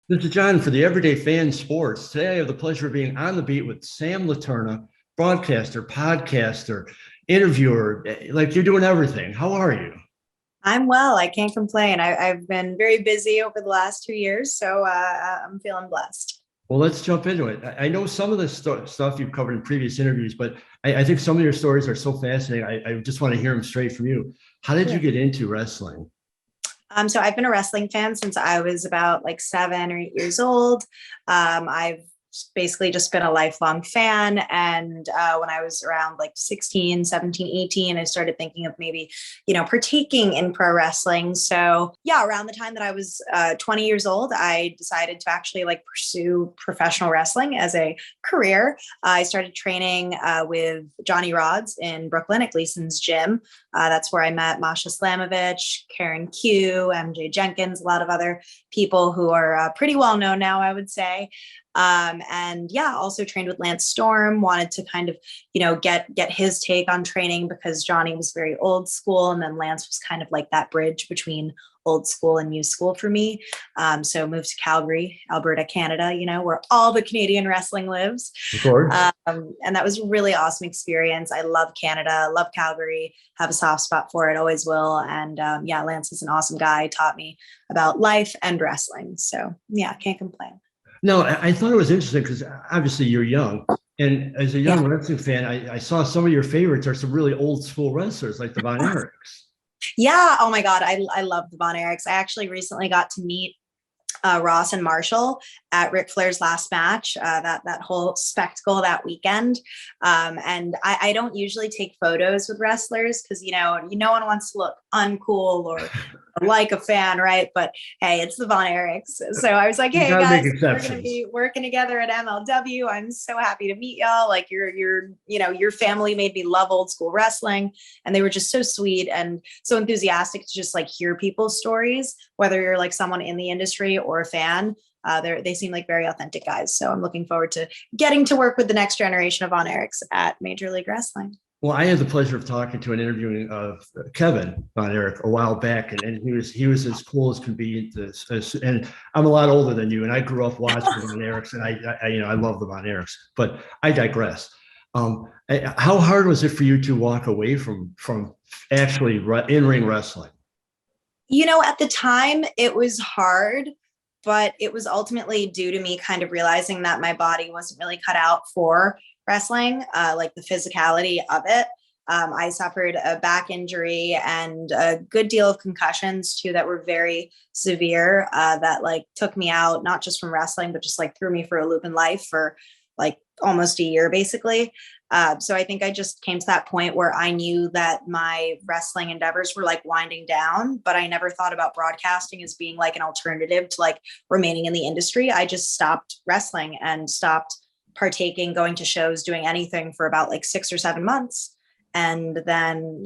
This is John for the Everyday Fan Sports. Today, I have the pleasure of being on the beat with Sam Leterna, broadcaster, podcaster, interviewer. Like you're doing everything. How are you? I'm well. I can't complain. I've been very busy over the last 2 years, so I'm feeling blessed. Well, let's jump into it. I know some of the stuff you've covered in previous interviews, but I think some of your stories are so fascinating. I just want to hear them straight from you. How did you Yeah. get into wrestling? So I've been a wrestling fan since I was about like 7 or 8 years old. I've basically just been a lifelong fan. And when I was around like 16, 17, 18, I started thinking of maybe, partaking in pro wrestling. So yeah, around the time that I was 20 years old, I decided to actually like pursue professional wrestling as a career. I started training with Johnny Rods in Brooklyn at Gleason's gym. That's where I met Masha Slamovich, Karen Q, MJ Jenkins, a lot of other people who are pretty well known now, I would say. And yeah, also trained with Lance Storm, wanted to kind of, get his take on training because Johnny was very old school. And then Lance was kind of like that bridge between old school and new school for me. So moved to Calgary, Alberta, Canada, where all the Canadian wrestling lives. Of course. And that was a really awesome experience. I love Canada, love Calgary, have a soft spot for it, always will. And yeah, Lance is an awesome guy, taught me about life and wrestling. So yeah, can't complain. No, I thought it was interesting because obviously you're young. And as a Yeah. young wrestling fan, I saw some of your favorites are some really old school wrestlers like the Von Erichs. Yeah. Oh my God. I love the Von Erichs. I actually recently got to meet Ross and Marshall at Ric Flair's last match, that whole spectacle that weekend. And I don't usually take photos with wrestlers because no one wants to look uncool or like a fan, right? But hey, it's the Von Erichs. So I was like, You hey got to make guys, we're gonna exceptions. be working together at MLW. I'm so happy to meet y'all. Like your family made me love old school wrestling. And they were just so sweet and so enthusiastic to just like hear people's stories, whether you're like someone in the industry or a fan. They seem like very authentic guys. So I'm looking forward to getting to work with the next generation of Von Erichs at Major League Wrestling. Well, I had the pleasure of talking to and interviewing Kevin Von Erich a while back, and he was as cool as can be. And I'm a lot older than you, and I grew up watching the Von Erichs, and I love the Von Erichs. But I digress. How hard was it for you to walk away from actually in ring wrestling? At the time it was hard, but it was ultimately due to me kind of realizing that my body wasn't really cut out for wrestling, like the physicality of it. I suffered a back injury and a good deal of concussions too that were very severe, that like took me out, not just from wrestling, but just like threw me for a loop in life for like almost a year, basically. So I think I just came to that point where I knew that my wrestling endeavors were like winding down, but I never thought about broadcasting as being like an alternative to like remaining in the industry. I just stopped wrestling and stopped partaking, going to shows, doing anything for about like 6 or 7 months. And then,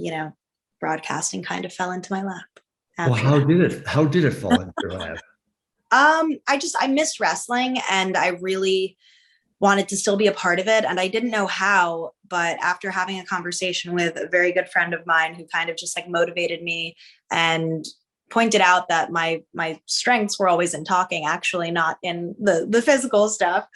broadcasting kind of fell into my lap Well, after how that. did it fall into your lap? I missed wrestling and I really wanted to still be a part of it. And I didn't know how, but after having a conversation with a very good friend of mine who kind of just like motivated me and pointed out that my strengths were always in talking, actually, not in the physical stuff.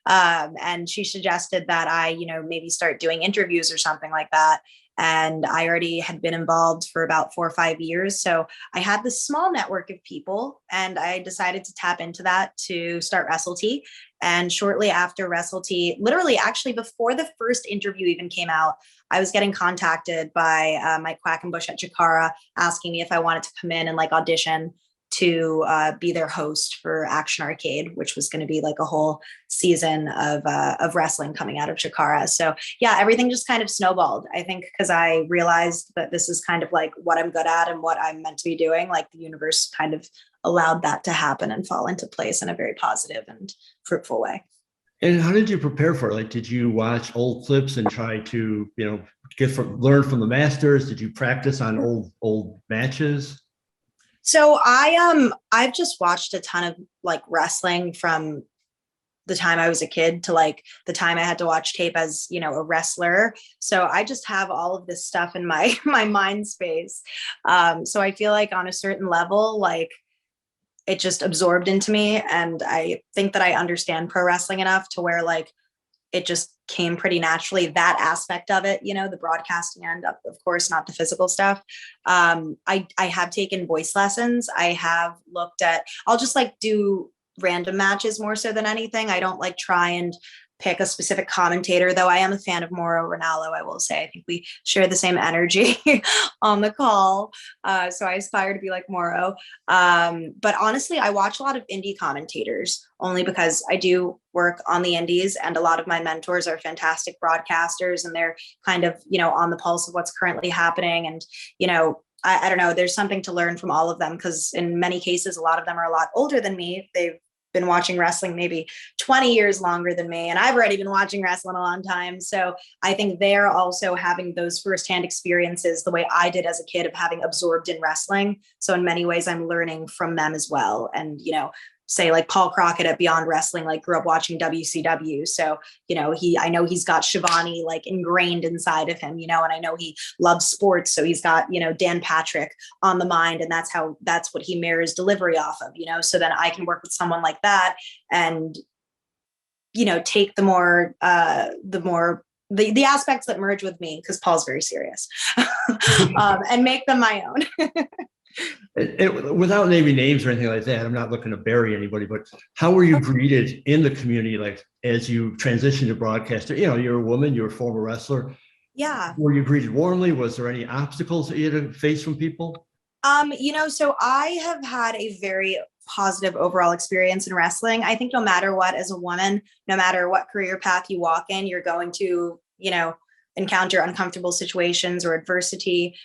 And she suggested that I, maybe start doing interviews or something like that. And I already had been involved for about 4 or 5 years. So I had this small network of people, and I decided to tap into that to start Wrestle T. And shortly after Wrestle T, literally actually before the first interview even came out, I was getting contacted by Mike Quackenbush at Chikara asking me if I wanted to come in and like audition to be their host for Action Arcade, which was going to be like a whole season of wrestling coming out of Chikara. So yeah, everything just kind of snowballed. I think because I realized that this is kind of like what I'm good at and what I'm meant to be doing. Like the universe kind of allowed that to happen and fall into place in a very positive and fruitful way. And how did you prepare for it? Like, did you watch old clips and try to, learn from the masters? Did you practice on old matches? So I've just watched a ton of like wrestling from the time I was a kid to like the time I had to watch tape as, a wrestler. So I just have all of this stuff in my my mind space. So I feel like on a certain level, like it just absorbed into me. And I think that I understand pro wrestling enough to where like it just came pretty naturally, that aspect of it, you know, the broadcasting end, of course, not the physical stuff. I have taken voice lessons. I have looked at, I'll just like do random matches more so than anything. I don't like try and pick a specific commentator, though I am a fan of Mauro Ranallo, I will say. I think we share the same energy on the call. So I aspire to be like Mauro. But honestly, I watch a lot of indie commentators only because I do work on the indies, and a lot of my mentors are fantastic broadcasters, and they're kind of, you know, on the pulse of what's currently happening. And, you know, I don't know, there's something to learn from all of them, because in many cases, a lot of them are a lot older than me. They've been watching wrestling maybe 20 years longer than me, and I've already been watching wrestling a long time. So I think they're also having those firsthand experiences the way I did as a kid, of having absorbed in wrestling. So in many ways, I'm learning from them as well. And, you know, say like Paul Crockett at Beyond Wrestling, like grew up watching WCW. So, you know, I know he's got Shivani like ingrained inside of him, you know, and I know he loves sports. So he's got, you know, Dan Patrick on the mind, and that's what he mirrors delivery off of, you know, so then I can work with someone like that and, you know, take the aspects that merge with me, because Paul's very serious, and make them my own. Without naming names or anything like that, I'm not looking to bury anybody, but how were you greeted in the community, like as you transitioned to broadcaster? You know, you're a woman, you're a former wrestler. Yeah. Were you greeted warmly? Was there any obstacles that you had to face from people? You know, so I have had a very positive overall experience in wrestling. I think no matter what, as a woman, no matter what career path you walk in, you're going to, you know, encounter uncomfortable situations or adversity,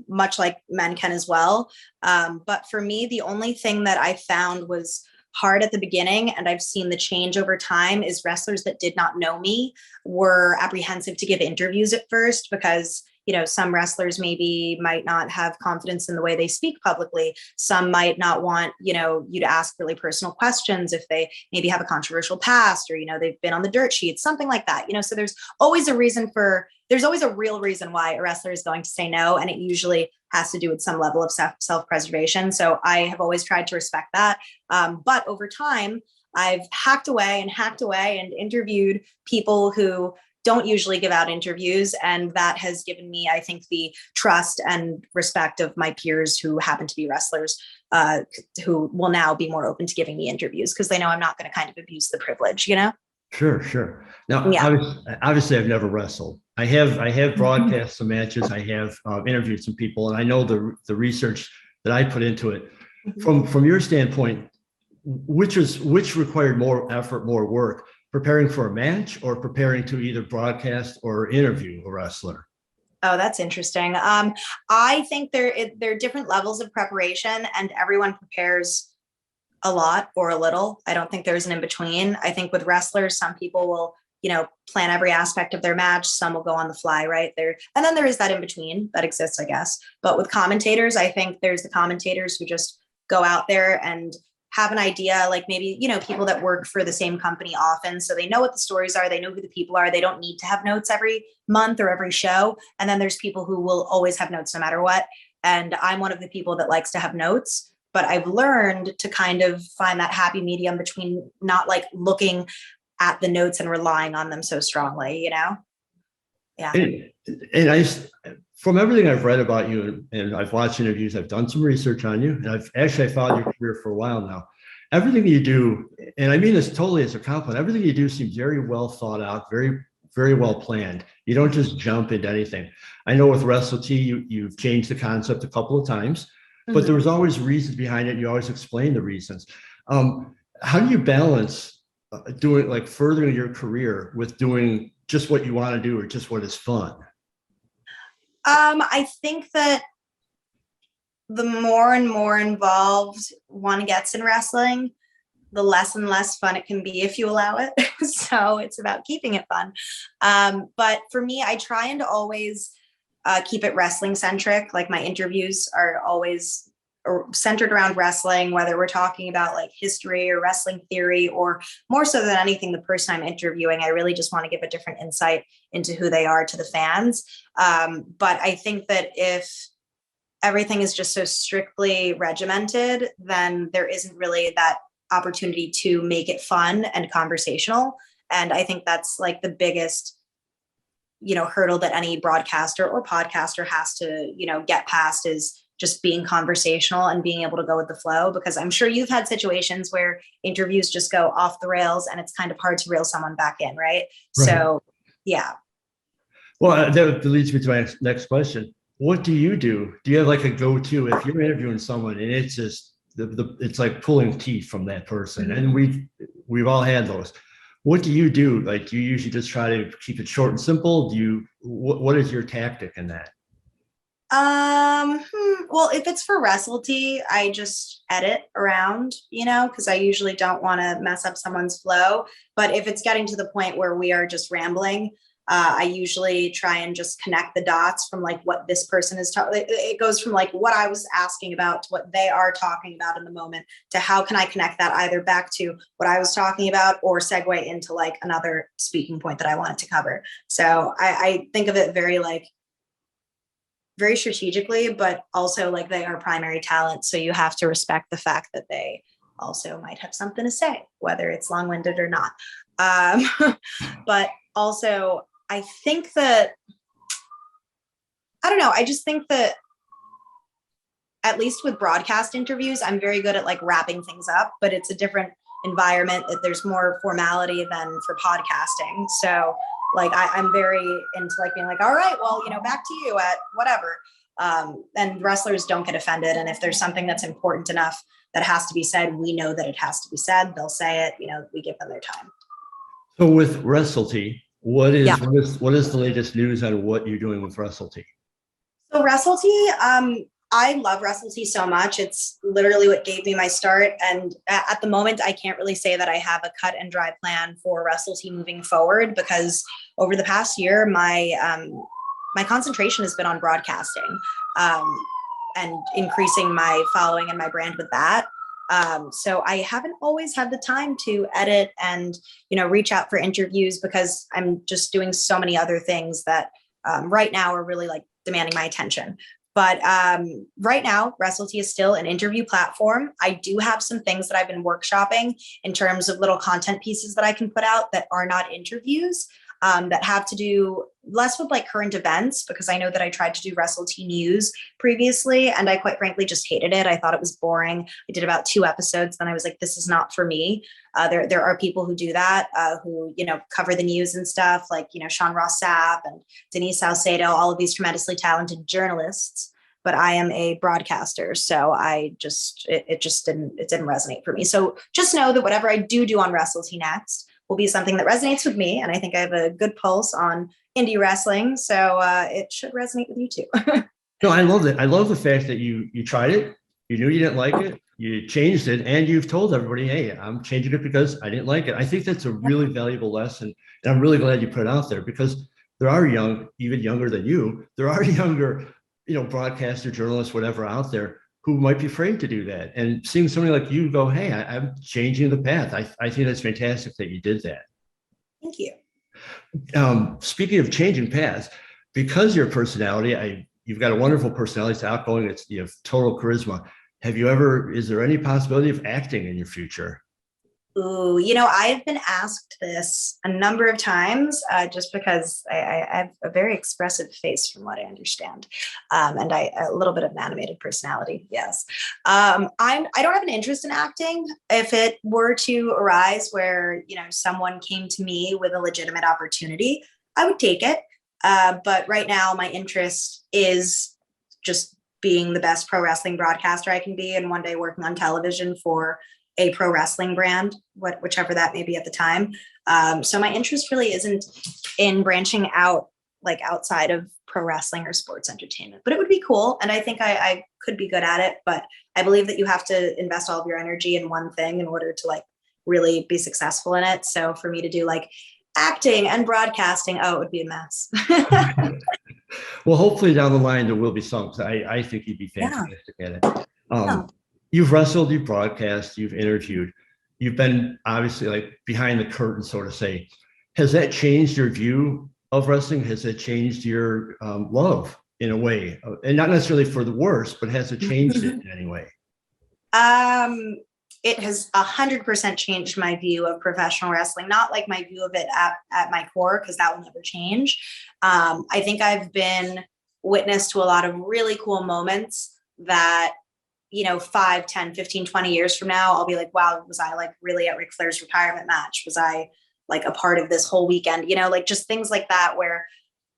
much like men can as well. But for me, the only thing that I found was hard at the beginning, and I've seen the change over time, is wrestlers that did not know me were apprehensive to give interviews at first, because, you know, some wrestlers maybe might not have confidence in the way they speak publicly. Some might not want, you know, you to ask really personal questions if they maybe have a controversial past, or, you know, they've been on the dirt sheets, something like that, you know. So there's always a real reason why a wrestler is going to say no. And it usually has to do with some level of self-preservation. So I have always tried to respect that. But over time, I've hacked away and interviewed people who don't usually give out interviews. And that has given me, I think, the trust and respect of my peers who happen to be wrestlers, who will now be more open to giving me interviews, because they know I'm not going to kind of abuse the privilege, you know? Sure. Now, Yeah. obviously, I've never wrestled. I have broadcast some matches. I have interviewed some people, and I know the research that I put into it. From your standpoint, which required more effort, more work, preparing for a match or preparing to either broadcast or interview a wrestler? Oh, that's interesting. I think there are different levels of preparation, and everyone prepares a lot or a little. I don't think there's an in between. I think with wrestlers, some people will, you know, plan every aspect of their match. Some will go on the fly right there. And then there is that in between that exists, I guess. But with commentators, I think there's the commentators who just go out there and have an idea, like maybe, you know, people that work for the same company often. So they know what the stories are. They know who the people are. They don't need to have notes every month or every show. And then there's people who will always have notes no matter what. And I'm one of the people that likes to have notes. But I've learned to kind of find that happy medium between not like looking at the notes and relying on them so strongly, you know? Yeah. And from everything I've read about you, and I've watched interviews, I've done some research on you, and I followed your career for a while now. Everything you do, and I mean this totally as a compliment, everything you do seems very well thought out, very, very well planned. You don't just jump into anything. I know with Wrestle T, you've changed the concept a couple of times, but there was always reasons behind it. You always explain the reasons. How do you balance doing, like, furthering your career with doing just what you want to do or just what is fun? I think that the more and more involved one gets in wrestling, the less and less fun it can be if you allow it. So it's about keeping it fun. But for me, I try and always keep it wrestling centric. Like my interviews are always centered around wrestling, whether we're talking about like history or wrestling theory, or more so than anything, the person I'm interviewing, I really just want to give a different insight into who they are to the fans. But I think that if everything is just so strictly regimented, then there isn't really that opportunity to make it fun and conversational. And I think that's like the biggest, hurdle that any broadcaster or podcaster has to, get past, is just being conversational and being able to go with the flow. Because I'm sure you've had situations where interviews just go off the rails and it's kind of hard to reel someone back in, right? So, yeah. Well, that leads me to my next question. What do you do? Do you have like a go-to if you're interviewing someone and it's just it's like pulling teeth from that person? And we've all had those. What do you do? Like, do you usually just try to keep it short and simple? What is your tactic in that? Well, if it's for Wrestle T, I just edit around, because I usually don't want to mess up someone's flow. But if it's getting to the point where we are just rambling, I usually try and just connect the dots from like what this person is talking. It goes from like what I was asking about to what they are talking about in the moment, to how can I connect that either back to what I was talking about or segue into like another speaking point that I wanted to cover. So I think of it very strategically, but also like they are primary talent. So you have to respect the fact that they also might have something to say, whether it's long-winded or not. But also, I think that, I don't know, I just think that at least with broadcast interviews, I'm very good at like wrapping things up, but it's a different environment that there's more formality than for podcasting. So like, I'm very into like being like, all right, well, back to you at whatever. And wrestlers don't get offended. And if there's something that's important enough that has to be said, we know that it has to be said. They'll say it, we give them their time. So with Wrestle T, what is the latest news on what you're doing with Wrestle T? So Wrestle T, I love Wrestle T so much. It's literally what gave me my start. And at the moment, I can't really say that I have a cut and dry plan for Wrestle T moving forward, because over the past year, my concentration has been on broadcasting and increasing my following and my brand with that. So I haven't always had the time to edit and, reach out for interviews, because I'm just doing so many other things that right now are really like demanding my attention. But right now, Wrestle T is still an interview platform. I do have some things that I've been workshopping in terms of little content pieces that I can put out that are not interviews, that have to do less with like current events, because I know that I tried to do Wrestle T News previously and I quite frankly just hated it. I thought it was boring. I did about 2 episodes. Then I was like, this is not for me. There are people who do that, who, cover the news and stuff, like, Sean Ross Sapp and Denise Salcedo, all of these tremendously talented journalists. But I am a broadcaster. So it didn't resonate for me. So just know that whatever I do on Wrestle T next will be something that resonates with me. And I think I have a good pulse on indie wrestling. So it should resonate with you too. No, I love it. I love the fact that you tried it. You knew you didn't like it. You changed it, and you've told everybody, hey, I'm changing it because I didn't like it. I think that's a really valuable lesson. And I'm really glad you put it out there, because there are even younger than you, there are younger, broadcaster, journalists, whatever out there who might be afraid to do that. And seeing somebody like you go, hey, I'm changing the path. I think that's fantastic that you did that. Thank you. Speaking of changing paths, because your personality, you've got a wonderful personality. It's outgoing. You have total charisma. Is there any possibility of acting in your future? Ooh, I've been asked this a number of times, just because I have a very expressive face, from what I understand, and a little bit of an animated personality. Yes, I don't have an interest in acting. If it were to arise where someone came to me with a legitimate opportunity, I would take it. But right now, my interest is just being the best pro wrestling broadcaster I can be, and one day working on television for a pro wrestling brand, whichever that may be at the time. So my interest really isn't in branching out like outside of pro wrestling or sports entertainment, but it would be cool. And I think I could be good at it, but I believe that you have to invest all of your energy in one thing in order to like really be successful in it. So for me to do like acting and broadcasting, it would be a mess. Well, hopefully down the line there will be some. I think you'd be fantastic at it. You've wrestled, you've broadcast, you've interviewed, you've been obviously like behind the curtain, so to say. Has that changed your view of wrestling? Has it changed your love in a way, and not necessarily for the worse, but has it changed it in any way? It has 100% changed my view of professional wrestling, not like my view of it at my core, because that will never change. I think I've been witness to a lot of really cool moments that, 5, 10, 15, 20 years from now, I'll be like, wow, was I like really at Ric Flair's retirement match? Was I like a part of this whole weekend? Like just things like that, where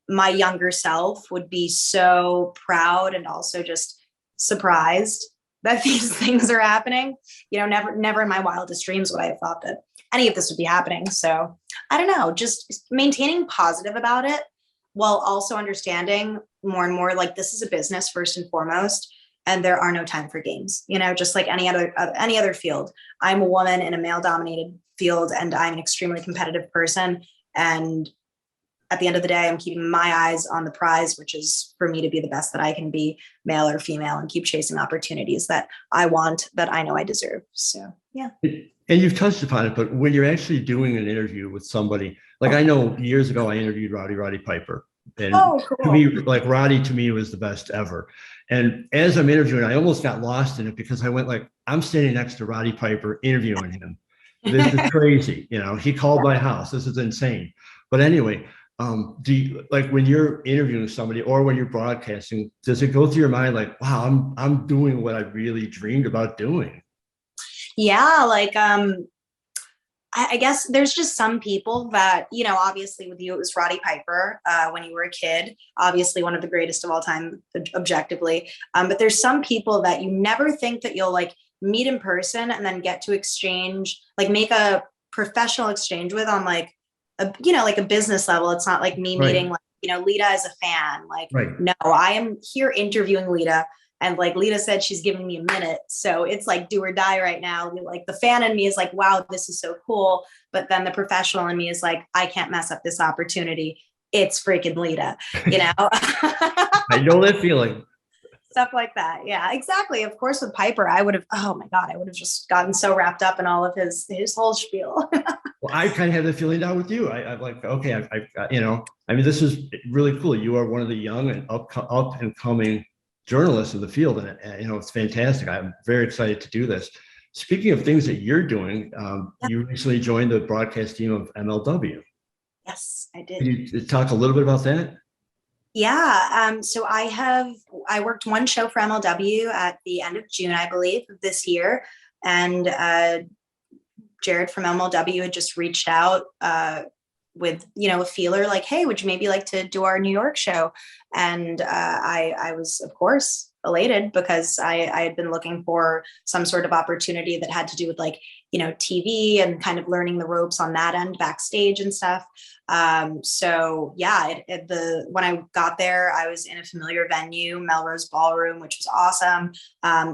my younger self would be so proud and also just surprised that these things are happening. Never in my wildest dreams would I have thought that any of this would be happening. So I don't know, just maintaining positive about it while also understanding more and more, like, this is a business first and foremost, and there are no time for games, just like any other field. I'm a woman in a male dominated field, and I'm an extremely competitive person. And at the end of the day, I'm keeping my eyes on the prize, which is for me to be the best that I can be, male or female, and keep chasing opportunities that I want, that I know I deserve. So, yeah. And you've touched upon it, but when you're actually doing an interview with somebody, like I know years ago, I interviewed Roddy Piper. And cool. To me, like Roddy to me was the best ever. And as I'm interviewing, I almost got lost in it because I went like, I'm standing next to Roddy Piper interviewing him. This is crazy. He called my house. This is insane. But anyway, do you, like when you're interviewing somebody or when you're broadcasting, does it go through your mind like, wow, I'm doing what I really dreamed about doing? Yeah, like I guess there's just some people that, obviously with you, it was Roddy Piper when you were a kid, obviously one of the greatest of all time, objectively. But there's some people that you never think that you'll like meet in person and then get to exchange, like make a professional exchange with on like, like a business level. It's not like me meeting like, Lita as a fan. Like, no, I am here interviewing Lita. And like Lita said, she's giving me a minute. So it's like do or die right now. Like the fan in me is like, wow, this is so cool. But then the professional in me is like, I can't mess up this opportunity. It's freaking Lita, I know that feeling. Stuff like that. Yeah, exactly. Of course, with Piper, I would have, oh my God, I would have just gotten so wrapped up in all of his whole spiel. Well, I kind of have the feeling now with you. I'm like, okay, I mean, this is really cool. You are one of the young and up and coming journalists in the field, and it's fantastic. I'm very excited to do this. Speaking of things that you're doing, you recently joined the broadcast team of MLW. Yes, I did. Can you talk a little bit about that? Yeah. So I worked one show for MLW at the end of June, I believe, of this year. And Jared from MLW had just reached out with, a feeler like, hey, would you maybe like to do our New York show? And I was, of course, elated because I had been looking for some sort of opportunity that had to do with like, TV and kind of learning the ropes on that end backstage and stuff. So yeah, when I got there, I was in a familiar venue, Melrose Ballroom, which was awesome.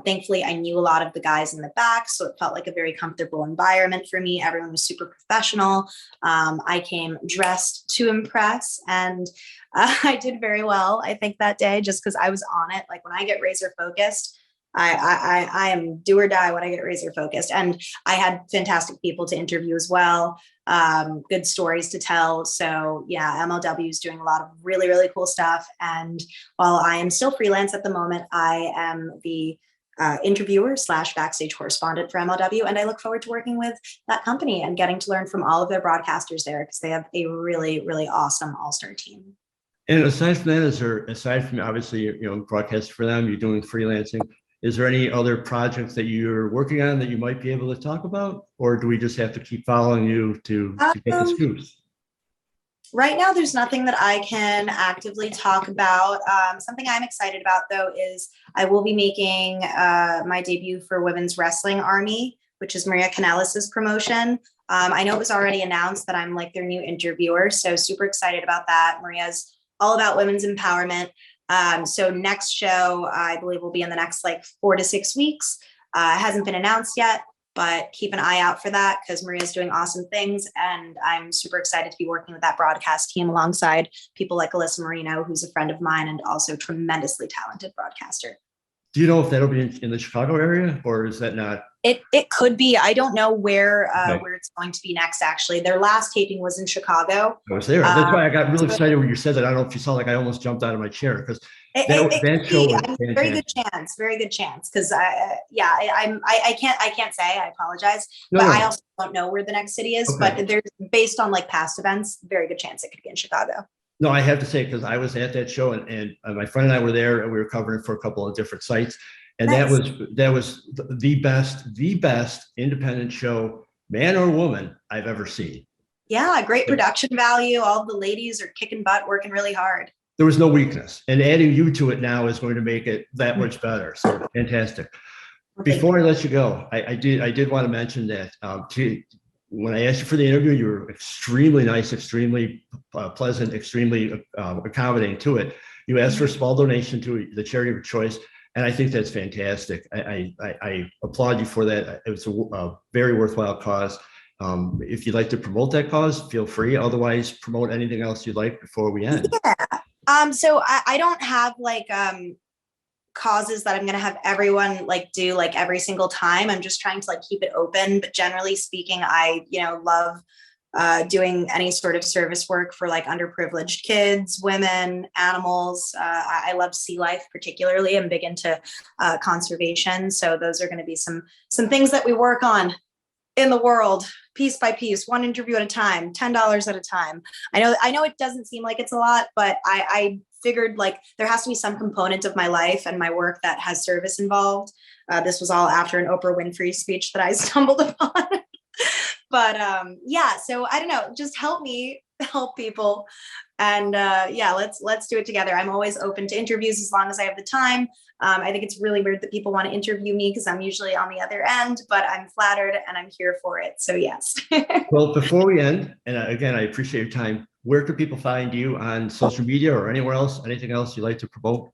Thankfully, I knew a lot of the guys in the back, so it felt like a very comfortable environment for me. Everyone was super professional. I came dressed to impress, and I did very well, I think, that day, just because I was on it. Like when I get razor focused, I am do or die when I get razor focused. And I had fantastic people to interview as well. Good stories to tell. So yeah, MLW is doing a lot of really, really cool stuff. And while I am still freelance at the moment, I am the interviewer / backstage correspondent for MLW. And I look forward to working with that company and getting to learn from all of their broadcasters there, because they have a really, really awesome all-star team. And aside from that, aside from obviously, broadcast for them, you're doing freelancing, is there any other projects that you're working on that you might be able to talk about? Or do we just have to keep following you to get the scoops? Right now, there's nothing that I can actively talk about. Something I'm excited about, though, is I will be making my debut for Women's Wrestling Army, which is Maria Kanellis's promotion. I know it was already announced that I'm like their new interviewer, so super excited about that. Maria's all about women's empowerment. So next show, I believe, will be in the next like 4 to 6 weeks. It hasn't been announced yet, but keep an eye out for that because Maria's doing awesome things. And I'm super excited to be working with that broadcast team alongside people like Alyssa Marino, who's a friend of mine and also tremendously talented broadcaster. Do you know if that'll be in the Chicago area, or is that not? It could be. I don't know where Okay. where it's going to be next. Actually, their last taping was in Chicago. I was there. That's why I got really So excited when you said that. I don't know if you saw, like I almost jumped out of my chair because it that could show be. was Very good fantastic. chance. Very good chance. Because I can't say. I apologize, No, but I no. also don't know where the next city is. Okay. But there's based on like past events, very good chance it could be in Chicago. No, I have to say, because I was at that show and my friend and I were there and we were covering for a couple of different sites. And Nice. that was the best independent show, man or woman, I've ever seen. Yeah, great production value. All the ladies are kicking butt, working really hard. There was no weakness. And adding you to it now is going to make it that much better. So fantastic. Before I let you go, I did want to mention that when I asked you for the interview, you were extremely nice, extremely pleasant, extremely accommodating to it. You asked for a small donation to the charity of your choice. And I think that's fantastic. I applaud you for that. It was a very worthwhile cause. If you'd like to promote that cause, feel free. Otherwise, promote anything else you'd like before we end. Yeah. So I don't have like causes that I'm going to have everyone like do like every single time. I'm just trying to like keep it open. But generally speaking, I, love doing any sort of service work for like underprivileged kids, women, animals. I love sea life particularly. I'm big into conservation. So those are going to be some things that we work on in the world, piece by piece, one interview at a time, $10 at a time. I know it doesn't seem like it's a lot, but I figured like there has to be some component of my life and my work that has service involved. This was all after an Oprah Winfrey speech that I stumbled upon. But yeah, so I don't know, just help me help people. And yeah, let's do it together. I'm always open to interviews as long as I have the time. I think it's really weird that people want to interview me because I'm usually on the other end, but I'm flattered and I'm here for it. So yes. Well, before we end, and again, I appreciate your time. Where can people find you on social media or anywhere else? Anything else you'd like to promote?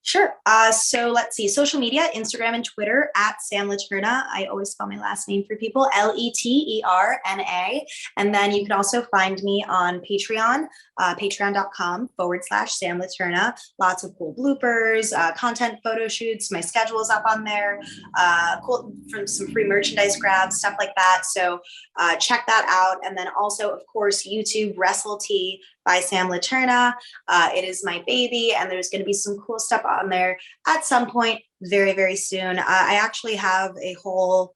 Sure. So let's see, social media, Instagram and Twitter at Sam Leterna. I always spell my last name for people, Leterna. And then you can also find me on Patreon, patreon.com/Sam Leterna. Lots of cool bloopers, content photo shoots. My schedule is up on there, cool from some free merchandise grabs, stuff like that. So check that out. And then also, of course, YouTube, Wrestle T by Sam Leterna. It is my baby, and there's going to be some cool stuff on there at some point very, very soon. I actually have a whole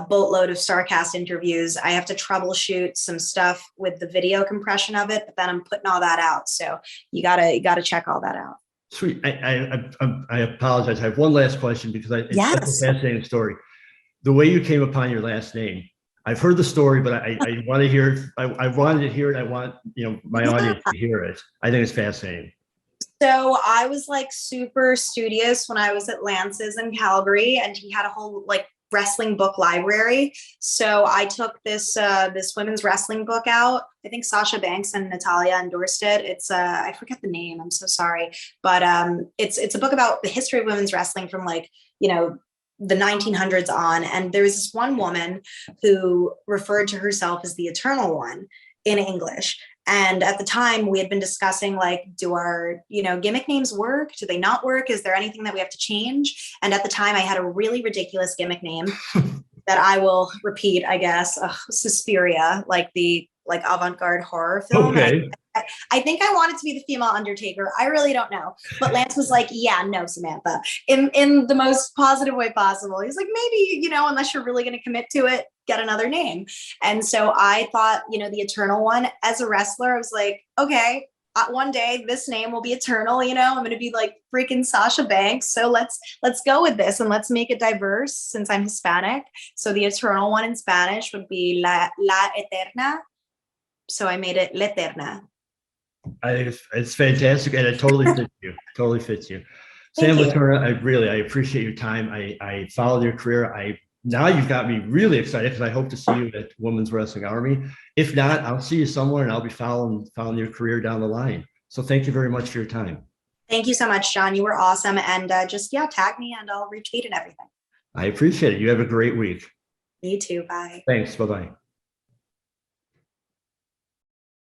boatload of StarCast interviews. I have to troubleshoot some stuff with the video compression of it, but then I'm putting all that out. So you gotta check all that out. Sweet. I apologize. I have one last question because it's such a fascinating story. The way you came upon your last name, I've heard the story, but I want to hear it. I wanted to hear it. I want my audience to hear it. I think it's fascinating. So I was like super studious when I was at Lance's in Calgary, and he had a whole like wrestling book library. So I took this women's wrestling book out. I think Sasha Banks and Natalia endorsed it. It's I forget the name. I'm so sorry, but it's a book about the history of women's wrestling from like the 1900s on. And there was this one woman who referred to herself as the Eternal One in English. And at the time we had been discussing like, do our, gimmick names work? Do they not work? Is there anything that we have to change? And at the time I had a really ridiculous gimmick name that I will repeat, I guess, Suspiria, like the avant-garde horror film. Okay. I think I wanted to be the female Undertaker. I really don't know. But Lance was like, yeah, no, Samantha, in the most positive way possible. He's like, maybe, unless you're really going to commit to it, get another name. And so I thought, the Eternal One. As a wrestler, I was like, okay, one day this name will be eternal. I'm going to be like freaking Sasha Banks. So let's go with this and let's make it diverse since I'm Hispanic. So the Eternal One in Spanish would be La Eterna. So I made it Leterna. I think it's fantastic, and it totally fits you. Totally fits you. Sam Leterna, I appreciate your time. I followed your career. Now you've got me really excited because I hope to see you at Women's Wrestling Army. If not, I'll see you somewhere, and I'll be following your career down the line. So thank you very much for your time. Thank you so much, John. You were awesome, and tag me, and I'll retweet and everything. I appreciate it. You have a great week. You too. Bye. Thanks. Bye-bye.